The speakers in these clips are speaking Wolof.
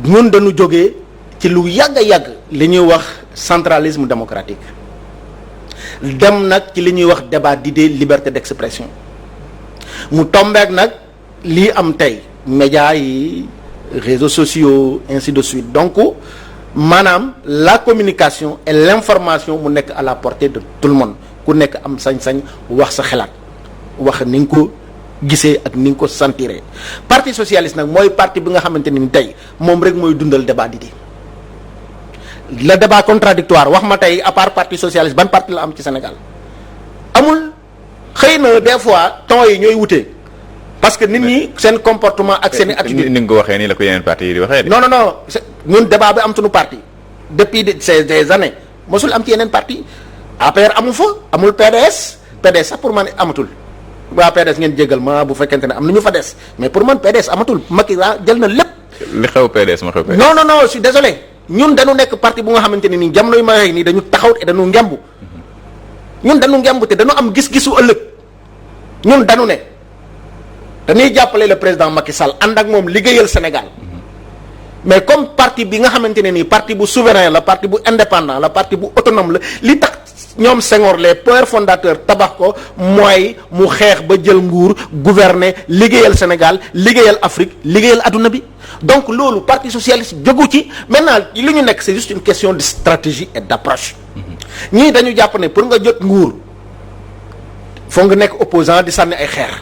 ñun dañu jógee ci lu yàgg a yàgg li ñuy wax centralisme démocratique dem nag ci li ñuy wax débat d'idées liberté d'expression mu tombeek nag lii am tey médias yi réseaux sociaux ainsi de suite donc maanaam la communication et l'information mu nekk à la portée de tout le monde ku nekk am sañ-sañ wax sa xalaat wax ni nga ko gisee ak ni nga ko sentiree parti socialiste nag mooy parti bi nga xamante ni tey moom rek mooy dundal débat d'idées le débat contradictoire wax ma tey à part parti socialiste ban parti la am ci Sénégal amul. xëy na des fois temps yi ñooy wutee parce que nit ñi seen comportement ak seen attitude ni nga ko waxee nii la ko yeneen parti yi di waxee de. non ñun débat bi am suñu parti depuis des années mosul am ci yeneen parti APR amu fa amul PDS sax pour man amatul waa PDS ngeen jégal ma bu fekkente ne am na ñu fa des mais pour man PDS amatul Macky jël na lépp. li xew PDS ma xew PDS. non je suis désolé ñun dañu nekk parti bu nga xamante ne nii jamono yu ma waxee nii dañu taxaw te dañu ngemb ñun dañu ngemb te dañu am gis-gisu ëllëg. ñun dañu ne dañuy jàppale le président Macky Sall ànd ak moom liggéeyal Sénégal mais comme parti bi nga xamante ne nii parti bu souverain la parti bu indépendant la parti bu autonome la li tax ñoom Senghor les pères fondateurs tabax ko mooy mu xeex ba jël nguur gouverner liggéeyal Sénégal liggéeyal Afrique liggéeyal adduna bi donc loolu parti socialiste jógu ci maintenant li ñu nekk c'est juste une question de stratégie et d'approche ñii dañu jàpp ne pour nga jot nguur foo nga nekk opposant di sànni ay xeer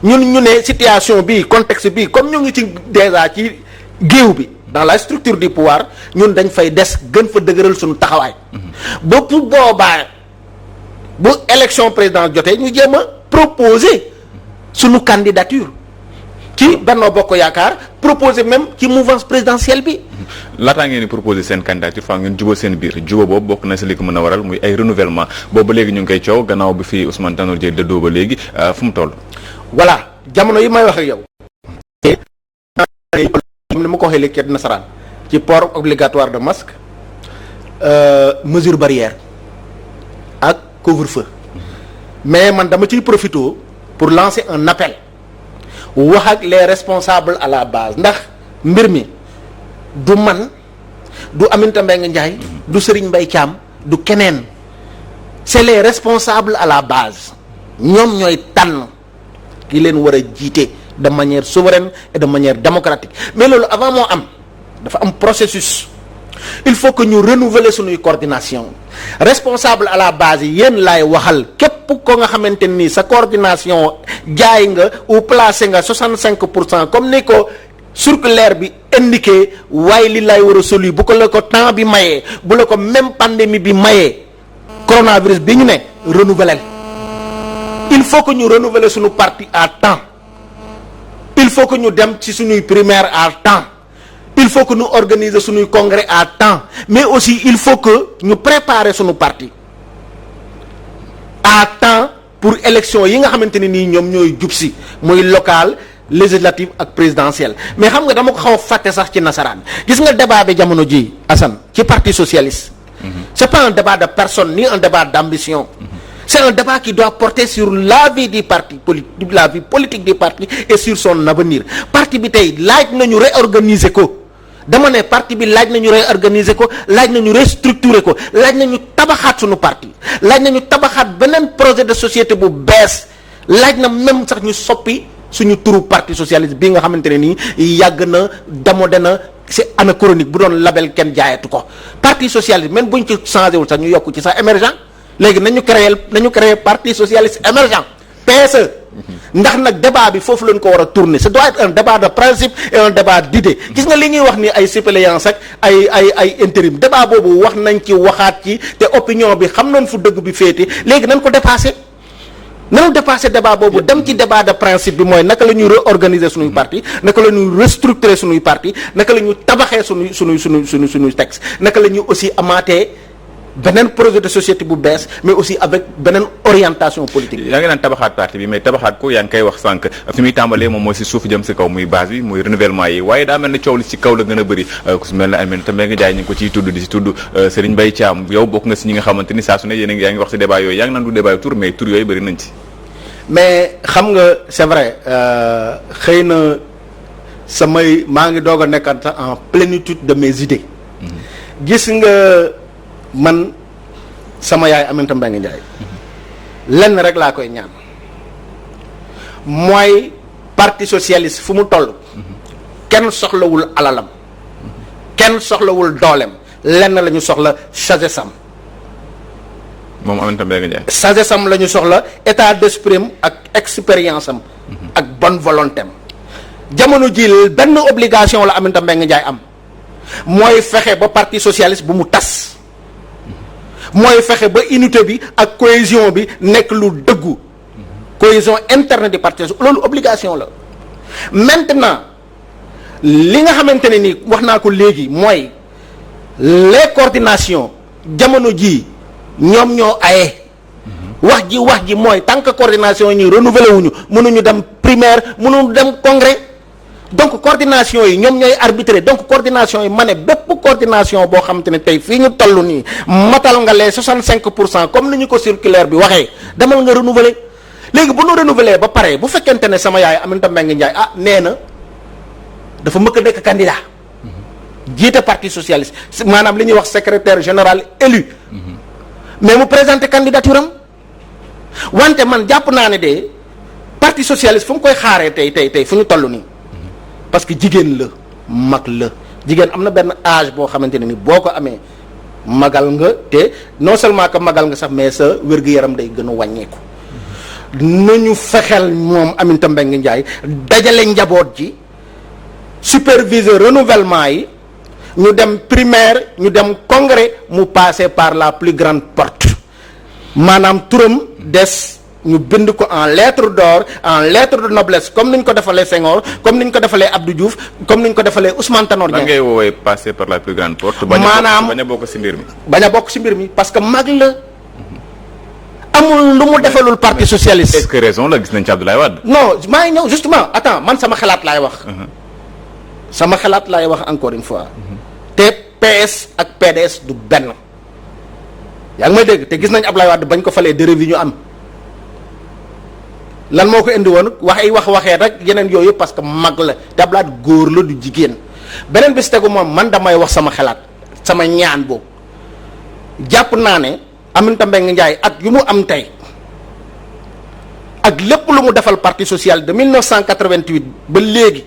ñun ñu ne situation bi contexte bi comme ñu ngi ci déjà ci géew bi dans la structure du pouvoir ñun dañ fay des gën fa dëgëral suñu taxawaay ba pour boobaa bu élection président jotee ñu jéem a proposer suñu candidature ci Benno Bokk Yaakaar proposer même ci mouvance présidentielle bi. laataa ngeen di proposer seen candidature faa ngeen jubóo seen biir jubóo boobu bokk na si li ko mën a waral muy ay renouvellement boobu ba léegi ñu ngi koy coow gannaaw bi fii Ousmane Tanor Dieng dëddoo ba léegi fu mu toll. voilà jamono yi may wax ak yow. ni ma ko waxee léegi ci nasaraan ci port obligatoire de masque mesure barrière ak couvre-feu mais man dama ciy profité pour lancer un appel. wax ak les responsables à la base ndax mbir mi du man du Aminata Mbengue Ndiaye du Serigne Mbaye Thiam du keneen c'est les responsables à la base ñoom ñooy tànn ki leen war a jiite de manière souveraine et de manière démocratique mais loolu avant moo am dafa am processus il faut que ñu renouveler suñuy coordination responsable à la base yi yéen laay waxal képp ko nga xamante ni sa coordination jaay nga ou placé nga 65% comme ni ko circulaire bi indiqué waaye li lay war a solu bu ko la ko temps bi mayee bu la ko même pandémie bi mayee coronavirus bi ñu ne renouveler il faut que ñu renouveler suñu parti à temps il faut que ñu dem ci suñuy primaire à temps il faut que ñu organiser suñuy congrès à temps mais aussi il faut que ñu préparer suñu parti à temps pour élection yi nga xamante ne nii ñoom ñooy jub si muy local législative ak présidentielle mais xam nga dama ko xaw a fàtte sax ci nasaraan gis nga débat bi jamono ji Assane ci parti socialiste c'est pas un débat de personne ni un débat d'ambition c'est un débat qui doit porter sur la vie du parti politique la vie politique du parti et sur son avenir parti bi tey laaj nañu réorganiser ko dama ne parti bi laaj nañu réorganiser ko laaj nañu restructurer ko laaj nañu tabaxaat suñu parti laaj nañu tabaxaat beneen projet de société bu bees laaj na même sax ñu soppi suñu turu parti socialiste bi nga xamante ne nii yàgg na démodé na c'est anachronique bu doon label kenn jaayatu ko parti socialiste même buñ ci changé wul sax ñu yokk ci sax émergent léegi nañu créer parti socialiste émergent PSE ndax nag débat bi foofu lañ ko war a tourner ça doit être un débat de principe et un débat d'idée gis nga li ñuy wax ni ay suppléance ak ay intérim débat boobu wax nañ ci waxaat ci te opinion bi xam nañ fu dëgg bi féete léegi nañ ko dépasser nañu dépasser débat boobu dem ci débat de principe bi mooy naka la ñuy réorganiser suñuy parti naka la ñuy restructurer suñuy parti naka la ñuy tabaxee suñuy texte naka la ñuy aussi amaatee beneen projet de société bu bees mais aussi avec beneen orientation politique. yaa ngi naan tabaxaat parti bi mais tabaxaat ko yaa ngi koy wax sànq fi muy tàmbalee moom mooy si suuf jëm si kaw muy base bi muy renouvellement yi waaye daa mel ne coow li si kaw la gën a bëri ku si mel ne Aminata Mbengue Ndiaye ñu ngi ko ciy tudd di si tudd Serigne Mbaye Thiam yow bokk nga si ñi nga xamante ni saa su ne yaa ngi wax si débat yooyu yaa ngi naan du débat yu tur mais tur yooyu bëri nañ ci. mais xam nga c'est vrai xëy na maa ngi doog a nekkat en plénitude de mes idées. gis nga man sama yaay Aminata Mbengue Ndiaye. lenn rek laa koy ñaan mooy parti socialiste fu mu toll. kenn soxlawul alalam. kenn soxlawul dooleem lenn la ñu soxla sagesse am. moom Aminata Mbengue Ndiaye. sagesse am la ñu soxla état d'esprit am ak expérience am. ak bonne volonté am. jamono ji benn obligation la Aminata Mbengue Ndiaye am mooy fexe ba parti socialiste bu mu tas. mooy fexe ba unité bi ak cohésion bi nekk lu dëggu. cohésion interne du parti loolu obligation la. maintenant li nga xamante ne ni wax naa ko léegi mooy les coordinations jamono ji ñoom ñoo aye. wax ji mooy tant que coordination yi ñuy renouveler wuñu mënuñu dem primaire mënuñu dem congrès donc coordination yi ñoom ñooy arbitrer donc coordination yi ma ne bépp coordination boo xamante ne tey fii ñu toll nii matal nga les 65% comme ni ñu ko circulaire bi waxee demal nga renouveler léegi bu ñu renouveler ba pare bu fekkente ne sama yaay Aminata Mbengue Ndiaye nee na dafa mëkk nekk candidat jiite parti socialiste maanaam li ñuy wax secrétaire général élu mais mu présenté candidature am wante man jàpp naa ne de parti socialiste fu mu koy xaaree tey fu ñu toll nii parce que jigéen la mag la jigéen am na benn âge boo xamante ne ni boo ko amee magal nga te non seulement que magal nga sax mais sa wér-gu-yaram day gën a wàññeeku nañu fexeel moom Aminata Mbengue Ndiaye dajale njaboot ji superviser renouvellement yi ñu dem primaire ñu dem congrès mu passer par la plus grande porte maanaam turam des ñu bind ko en lettre d'or en lettre de noblesse comme ni ñu ko defalee Senghor comme ni ñu ko defalee Abdou Diouf comme ni ñu ko defalee Ousmane Tanor Dieng. da ngay woowee passer par la plus grande porte. maanaam bañ a bokk ci mbir mi. bañ a bokk ci mbir mi parce que mag la amul lu mu defalul parti socialiste. est-ce que raison la gis nañ ci Abdoulaye Wade. non maa ngi ñëw justement attends man sama xalaat laay wax. sama xalaat laay wax encore une fois. te PS ak PDS du benn. yaa ngi may dégg te gis nañ Abdoulaye Wade bañ ko falee dérive yi ñu am. lan moo ko indi woon waxee rek yeneen yooyu parce que mag la te Abdoulaye Wade góor la du jigéen beneen bis tegu moom man damay wax sama xalaat sama ñaan boobu jàpp naa ne Aminata Mbengue Ndiaye at yu mu am tey ak lépp lu mu defal parti social de 1988 ba léegi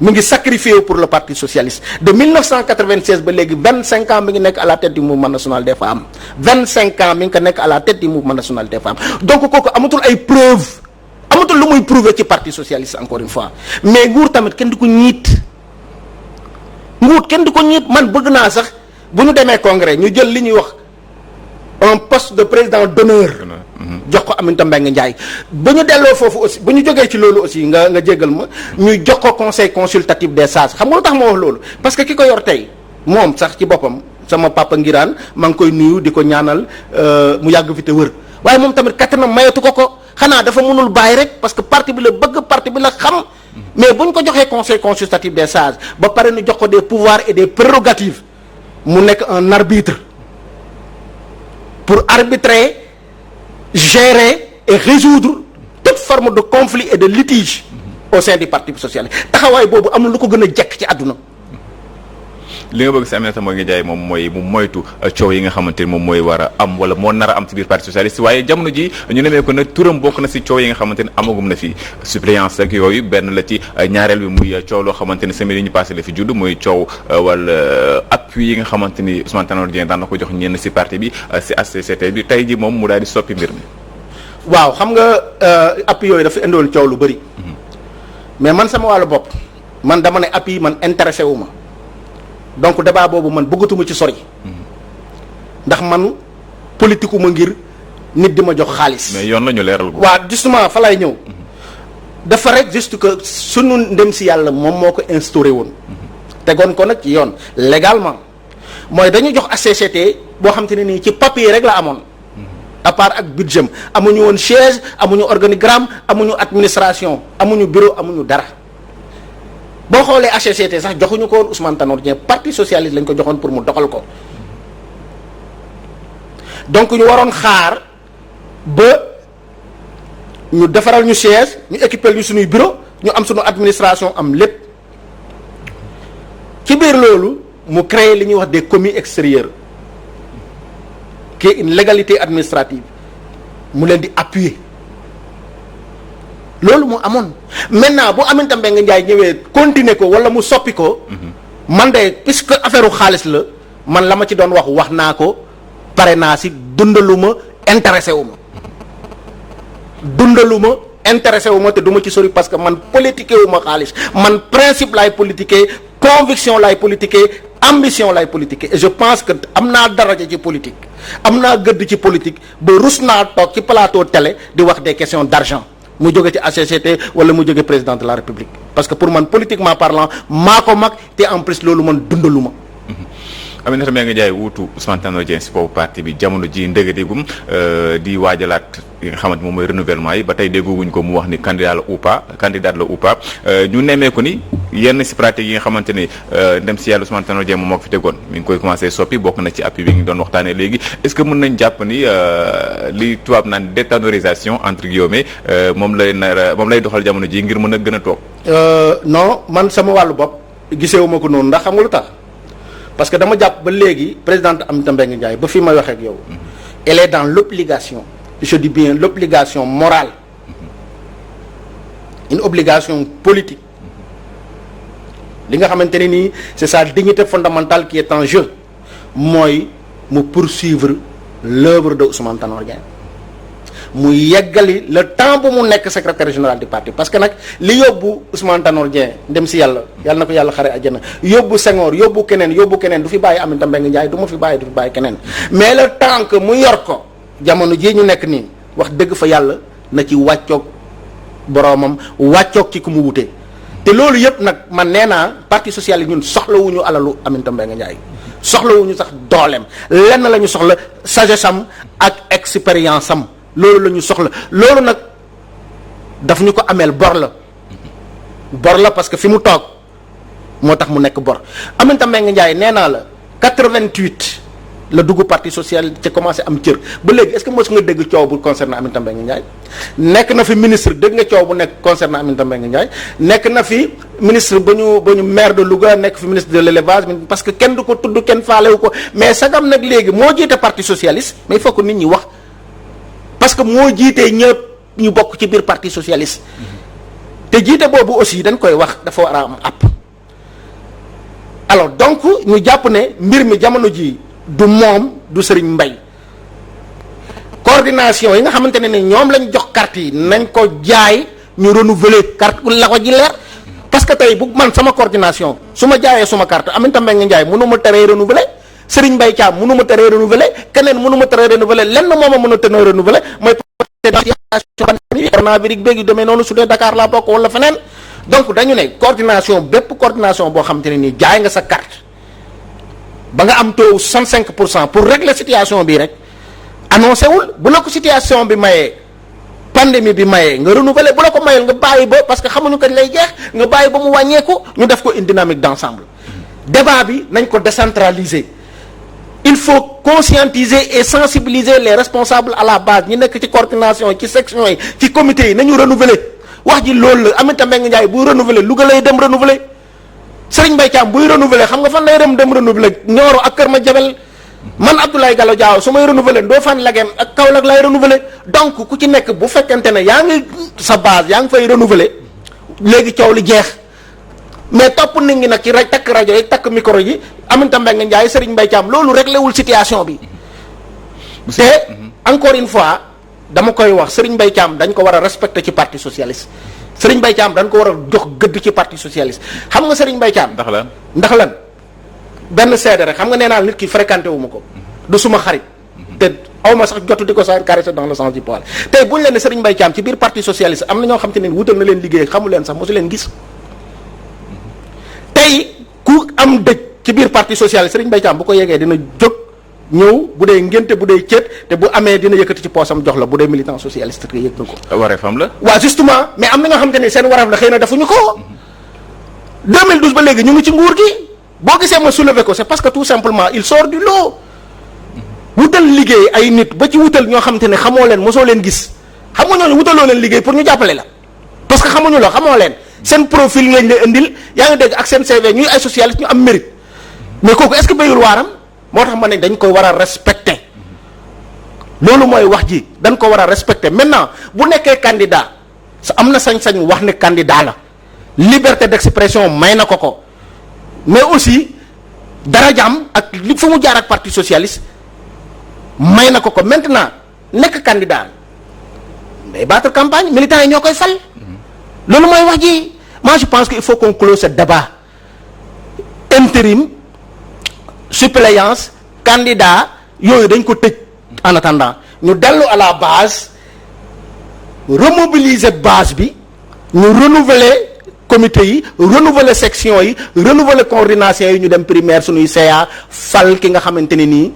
mu ngi sacrifié pour le parti socialiste de 1996 ba léegi 25 ans mi ngi nekk à la tête du mouvement national des femmes 25 ans mi ngi ko nekk à la tête du mouvement national des femmes donc kooku amatul ay preuve amatul lu muy prouver ci parti socialiste encore une fois mais nguur tamit kenn du ko ñiit man bëgg naa sax bu ñu demee congrès ñu jël li ñuy wax un poste de président d'honneur jox ko Aminata Mbengue Ndiaye bu ñu delloo foofu aussi bu ñu jógee ci loolu aussi nga jéggal ma ñu jox ko conseil consultatif des sages xam nga lu tax ma wax loolu parce que ki ko yor tey moom sax ci boppam sama papa Ngiraan maa ngi koy nuyu di ko ñaanal mu yàgg fi te wër waaye moom tamit kattanam mayatu ko xanaa dafa mënul bàyyi rek parce que parti bi la bëgg parti bi la xam mais bu ñu ko joxee conseil consultatif des sages ba pare ñu jox ko des pouvoirs et des prérogatives mu nekk un arbitre pour arbitrer gérer et résoudre toute forme de conflit et de litige au sein du parti socialiste taxawaay boobu amul lu ko gën a jekk ci àdduna. li nga bëgg si Aminata Mbengue Ndiaye moom mooy mu moytu coow yi nga xamante ni moom mooy war a am wala moo nar a am ci biir parti socialiste waaye jamono ji ñu nemee ko nag turam bokk na si coow yi nga xamante ni amagum na fi suppléance ak yooyu benn la ci ñaareel bi muy coow loo xamante ni semaine yi ñu passé la fi judd muy coow wala appui yi nga xamante ni Ousmane Tanor Dieng daan na ko jox ñenn si parti bi si HCCT bi tey ji moom mu daal di soppi mbir mi. waaw xam nga appui yooyu dafa indiwoon coow lu bëri mais man sama wàllu bopp man dama ne appui yi man intéressé wu ma donc débat boobu man bëggatuma ci sori ndax man politique ma ngir nit di ma jox xaalis. mais yoon la ñu leeral ko. waaw justement fa lay ñëw dafa rek juste que sunu ndem si yàlla moom moo ko instauré woon tegoon ko nag ci yoon légalement mooy dañu jox HCCT boo xam te ne nii ci papier rek la amoon à part ak budget amuñu woon siège amuñu organigramme amuñu administration amuñu bureau amuñu dara. boo xoolee HCCT sax joxuñu ko woon Ousmane Tanor Dieng parti socialiste lañ ko joxoon pour mu doxal ko donc ñu waroon xaar ba ñu defaral ñu siège ñu équiper ñu suñuy bureau ñu am sunu administration am lépp ci biir loolu mu créer li ñuy wax des commis extérieurs qui est une légalité administrative mu leen di appuyer loolu mu amoon maintenant bu Aminata Mbengue Ndiaye ñëwee continuer ko wala mu soppi ko man de puisque affaire xaalis la man la ma ci doon wax naa ko pare naa si dundaluma intéressé wu ma intéressé wu ma te du ma ci sori parce que man politiqué wu ma xaalis man principe laay politiqué conviction laay politiqué ambition laay politiqué et je pense que am naa daraja ci politique am naa gëdd ci politique ba rus naa toog ci plateau télé di wax des questions d'argent mu jóge ci HCCT wala mu jóge président de la République parce que pour man politiquement parlant maa ko mag te en plus loolu man dundalu ma. Aminata Mbengue Ndiaye wuutu Ousmane Tanor Dieng si boobu parti bi jamono ji ndëgëdégum di waajalaat li nga xamante moom mooy renouvellement yi ba tey dégguwuñ ko mu wax ni candidat la ou pas ñu nemmee ko ni yenn si pratique yi nga xamante ni dem si yàlla Ousmane Tanor Dieng moom moo ko fi tegoon mi ngi koy commencé soppi bokk na ci appui bi ngi doon waxtaanee léegi est-ce que mën nañ jàpp ni li tubaab naan détanorisation entre guillemets moom lay doxal jamono ji ngir mën a gën a toog. Non man sama wàllu bopp gisewuma ko noonu ndax xam nga lu tax parce que dama jàpp ba léegi présidente Aminata Mbengue Ndiaye ba fi may waxee ak yow elle est dans l'obligation je dis bien l'obligation morale une obligation politique li nga xamante ne nii c'est sa dignité fondamentale qui est en jeu mooy mu poursuivre l'œuvre de Ousmane Tanor Dieng mu yeggali le temps bu mu nekk secrétaire général du parti parce que nag li yóbbu Ousmane Tanor Dieng dem si yàlla na ko yàlla xare àjjana yóbbu Senghor yóbbu keneen du fi bàyyi Aminata Mbengue Ndiaye du fi bàyyi keneen mais le temps que mu yor ko jamono jii ñu nekk nii wax dëgg fa yàlla na ci wàccoog boroomam wàccoog ci ku mu wutee te loolu yëpp nag man nee naa parti socialiste ñun soxlawuñu alalu Aminata Mbengue Ndiaye soxlawuñu sax dooleem lenn la ñu soxla sagesse am ak expérience am loolu la ñu soxla loolu nag daf ñu ko ameel bor la parce que fi mu toog moo tax mu nekk bor Aminata Mbengue Ndiaye nee naa la 88 la dugg parti social ca commencé am cër ba léegi est-ce que mos nga dégg coow bu concerne Aminata Mbengue Ndiaye nekk na fi ministre dégg nga coow bu nekk concerne Aminata Mbengue Ndiaye nekk na fi ministre ba ñu maire de Louga nekk fi ministre de l'élevage parce que kenn du ko tudd kenn faalewu ko mais sagam nag léegi moo jiite parti socialiste mais il faut que nit ñi wax parce que moo jiitee ñëpp ñu bokk ci biir parti socialiste te jiite boobu aussi dañ koy wax dafa war a am app alors donc ñu jàpp ne mbir mi jamono ji du moom du Serigne Mbaye coordination yi nga xamante ne ni ñoom lañ jox carte yi nañ ko jaay ñu renouveler carte la ko ji leer parce que tey bu man sama coordination su ma jaayee suma carte Aminata Mbengue Ndiaye mënu ma teree renouveler Serigne Mbaye Thiam mënu ma teree renouveler keneen mënu ma teree renouveler lenn moo ma mën a teree renouveler mooy coronavirus béeg yu demee noonu su dee Dakar laa bokk wala feneen donc dañu ne coordination bépp coordination boo xamante ne nii jaay nga sa carte ba nga am taux 65% pour régler situation bi rek annoncé wul bu la ko situation bi mayee pandémie bi mayee nga renouveler bu la ko mayul nga bàyyi ba parce que xamuñu kañ lay jeex nga bàyyi ba mu wàññeeku ñu def ko une dynamique d'ensemble débat bi nañ ko décentraliser il faut conscientiser et sensibiliser les responsables à la base ñi nekk ci coordination ci section yi ci comité yi nañu renouveler wax ji loolu la Aminata Mbengue Ndiaye buy renouveler Louga lay dem renouveler Serigne Mbaye Thiam buy renouveler xam nga fan lay dem renouveler Nioro ak Kër Madiabel man Abdoulaye Gallo Diaw su may renouveler Ndofane Lagem ak Kaolack lay renouveler donc ku ci nekk bu fekkente ne yaa ngi sa base yaa ngi fay renouveler léegi coow li jeex mais topp nit ñi nag ci takk rajo yi takk micro yi Aminata Mbengue Ndiaye Serigne Mbaye Thiam loolu réglé wul situation bi te encore une fois dama koy wax Serigne Mbaye Thiam dañ ko war a respecter ci parti socialiste Serigne Mbaye Thiam dañ ko war a jox gëdd ci parti socialiste xam nga Serigne Mbaye Thiam ndax lan benn seede rek xam nga nee naa nit ki fréquenté wu ma ko du suma xarit te aw ma sax jotu di ko sax caresser dans le sens du poil tey bu ñu leen ne Serigne Mbaye Thiam ci biir parti socialiste am na ñoo xam te ne wutal na leen liggéey xamu leen sax mosu leen gis tey ku am dëj ci biir parti socialiste Serigne Mbaye Thiam bu ko yegee dina jóg ñëw bu dee ngénte bu dee céet te bu amee dina yëkkati ci poosam jox la bu dee militant socialiste que yëg na ko. wareefam la. waaw justement mais am na ñoo xamante ne seen wareef la xëy na defuñu ko 2012 ba léegi ñu ngi ci nguur gi boo gisee ma soulever ko c'est parce que tout simplement il sort du lot wutal liggéey ay nit ba ci wutal ñoo xamante ne xamoo leen mosoo leen gis xam nga ñooñu wutaloo leen liggéey pour ñu jàppale la parce que xamuñu la xamoo leen seen profil lañ la indil yaa ngi dégg ak seen CV ñuy ay socialiste ñu am mérite mais kooku est-ce que béyul waaram moo tax ma ne dañ ko war a respecter loolu mooy wax ji dañ ko war a respecter maintenant bu nekkee candidat sa am na sañ-sañ wax ne candidat la liberté d'expression may na ko mais aussi darajaam ak li fu mu jaar ak parti socialiste may na ko maintenant nekk candidat day battre campagne militants yi ñoo koy fal loolu mooy wax ji moi je pense que il faut qu'on close ce débat intérim suppléance candidat yooyu dañ ko tëj en attendant ñu dellu à la base remobiliser base bi ñu renouveler comité yi renouveler section yi renouveler coordination yi ñu dem primaire suñuy CA fal ki nga xamante ne nii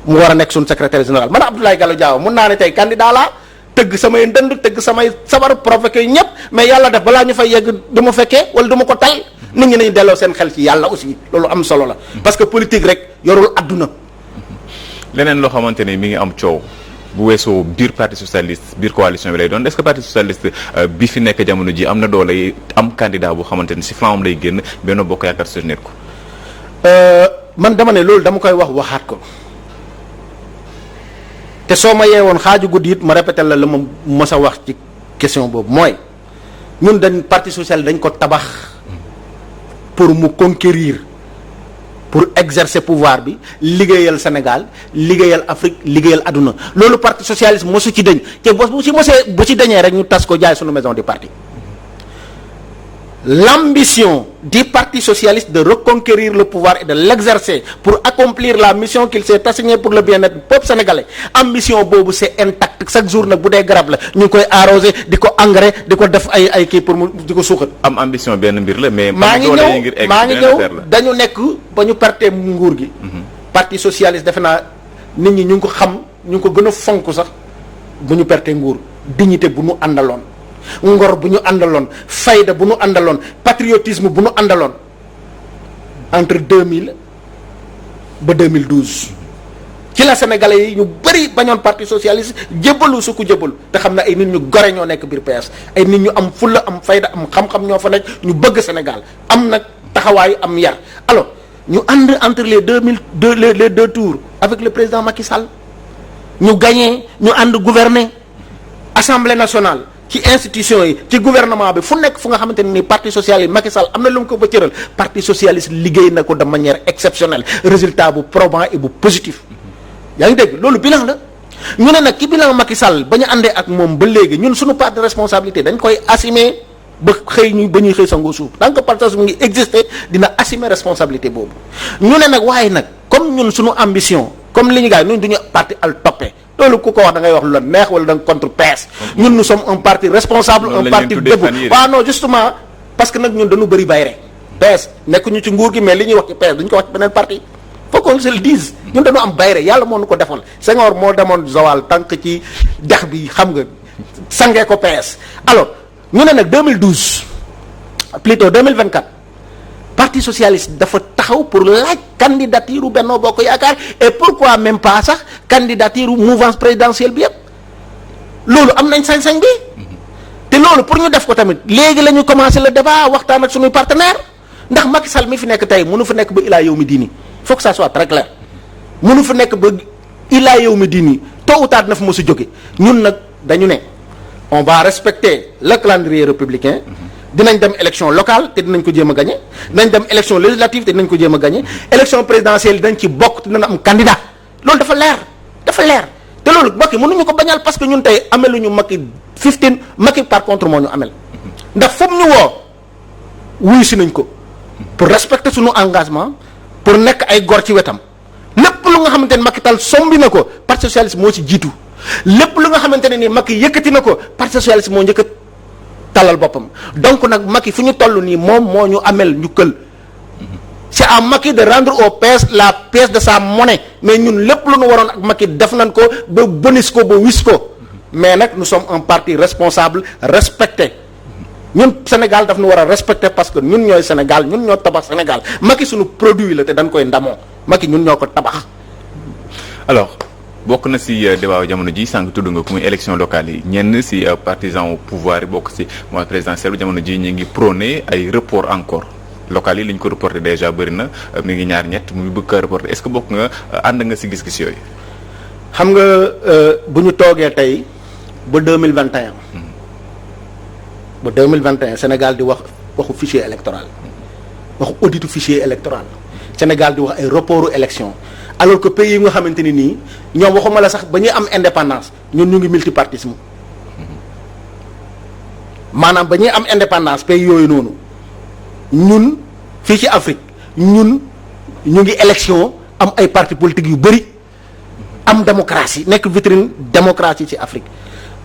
mu war a nekk suñu secrétaire général man Abdoulaye Gallo Diaw mun naa ne tey candidat laa tëgg samay ndënd tëgg samay sabar provoqué ñëpp mais yàlla def balaa ñu fay yegg du ma fekkee wala du ma ko tal nit ñi nañu delloo seen xel ci yàlla aussi loolu am solo la parce que politique rek yorul adduna. leneen loo xamante ne mi ngi am coow bu weesoo biir parti socialiste biir coalition bi lay doon est-ce que parti socialiste bi fi nekk jamono ji am na doole am candidat boo xamante ne si flanc am lay génn Benno Bokk Yaakaar soutenir ko. man dama ne loolu dama koy waxaat ko te soo ma yeewoon xaaju guddi it ma répété la ma mës a wax ci question boobu mooy ñun dañ parti socialiste dañ ko tabax pour mu conquérir pour exercer pouvoir bi liggéeyal Sénégal liggéeyal Afrique liggéeyal adduna loolu parti socialiste mosu ci dañ te bu ci dañee rek ñu tas ko jaay sunu maison du parti. L'ambition du Parti socialiste de reconquérir le pouvoir et de l'exercer pour accomplir la mission qu'il s'est assignée pour le bien-être du peuple sénégalais ambition boobu c'est intact chaque jour nag bu dee garab la ñu ngi koy arroser di ko engrais di ko def ay kii pour mu di ko suuxat. am ambition benn mbir la mais. maa ngi ñëw dañu nekk ba ñu perte nguur gi. Parti socialiste defe naa nit ñi ñu ngi ko xam ñu ngi ko gën a fonk sax bu ñu perte nguur dignité bu ñu àndaloon. ngor bu ñu àndaloon fayda bu ñu àndaloon patriotisme bu ñu àndaloon entre 2000 ba 2012 ci la sénégalais yi ñu bëri bañoon parti socialiste jébbalu su ko jébbalu te xam ne ay nit ñu gore ñoo nekk biir PS ay nit ñu am fulla am fayda am xam-xam ñoo fa nekk ñu bëgg Sénégal am nag taxawaay am yar alors ñu ànd entre les les deux tours avec le président Macky Sall ñu gagné ñu ànd gouverner Assemblée nationale ci institution yi ci gouvernement bi fu nekk fu nga xamante ne nii parti socialiste Macky Sall am na lu mu ko ba cëral parti socialiste liggéey na ko de manière exceptionnelle résultat bu probant et bu positif yaa ngi dégg loolu bilan la ñu ne nag ki bilan Macky Sall ba ñu àndee ak moom ba léegi ñun suñu part de responsabilité dañ koy assumer ba ñuy xëy sangu suuf tant que parti mu ngi exister dina assumer responsabilité boobu ñu ne nag waaye nag comme ñun suñu ambition comme li ñu gaay ñun duñu parti al toppee loolu ku ko wax da ngay wax lu la neex wala da nga contre PS ñun nous sommes un parti responsable un parti debout waaw non justement parce que nag ñun dañu bëri bayre PS nekkuñu ci nguur gi mais li ñuy wax ci PS duñu ko wax ci beneen parti faut qu'on se le dise ñun dañu am bayre yàlla moo nu ko defal Senghor moo demoon Joal tànk ci dex bi xam nga sangee ko PS alors ñu ne nag 2012 plutôt 2024 parti socialiste dafa taxaw pour laaj candidature u Benno Bokk Yaakaar et pourquoi même pas sax candidature u mouvance présidentielle bi yëpp loolu am nañ sañ-sañ bi te loolu pour ñu def ko tamit léegi la ñu commencé le débat waxtaan ak suñuy partenaire ndax Macky Sall mi fi nekk tey mënu fa nekk ba ilaa yow mi diini faut que ça soit très clair mënu fa nekk ba ilaa yow mi diini tôt ou tard na fa mos a jóge ñun nag dañu ne on va respecter le calendrier républicain dinañ dem élection locale te dinañ ko jéem a gagné dinañ dem élection législative te dinañ ko jéem a gagné élection présidentielle dañ ci bokk te dina am candidat loolu dafa leer te loolu Macky mënuñu ko bañal parce que ñun tey ameluñu Macky 15 Macky par contre moo ñu amel ndax foofu ñu woo wuyu si nañ ko pour respecter suñu engagement pour nekk ay gor ci wetam lépp lu nga xamante ne Macky Sall sombi na ko parti socialiste moo ci jiitu lépp lu nga xamante ne nii Macky yëkkati na ko parti socialiste moo njëkk talal boppam donc nag Macky fu ñu toll nii moom moo ñu amel njukkal c'est à Macky de rendre au PS la pièce de sa monnaie mais ñun lépp lu ñu waroon ak Macky def nañ ko ba bonis ko ba wis ko mais nag nous sommes un parti responsable respecté ñun Sénégal daf ñu war a respecter parce que ñun ñooy Sénégal ñun ñoo tabax Sénégal Macky suñu produit la te dañ koy ndamoo Macky ñun ñoo ko tabax. alors bokk na si débat jamono ji sànq tudd nga ku muy élection locale yi ñenn si partisan au pouvoir yi bokk si mois présidentiel jamono ji ñu ngi prôné ay report encore local yi li ñu ko reporté déjà bëri na mi ngi ñaar ñett muy bëgg a reporté est-ce que bokk nga ànd nga si gis-gis yooyu. xam nga bu ñu toogee tey ba 2021 ba 2021 Sénégal di waxu fichier électoral waxu auditu fichier électoral Sénégal di wax ay reportu élection alors que pays yi nga xamante ni nii ñoom waxuma la sax ba ñuy am indépendance ñun ñu ngi multipartisme maanaam ba ñuy am indépendance pays yooyu noonu ñun fii ci Afrique ñun ñu ngi élection am ay partis politiques yu bëri am démocratie nekk vitrine démocratie ci Afrique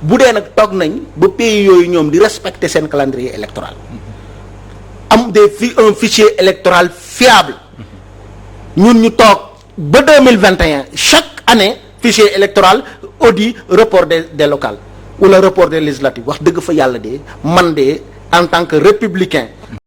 bu dee nag toog nañ ba pays yooyu ñoom di respecter seen calendrier électoral am un fichier électoral fiable ñun ñu toog ba 2021 chaque année fichier électoral audit report des locales wala report des législatives wax dëgg fa yàlla de man de en tant que républicain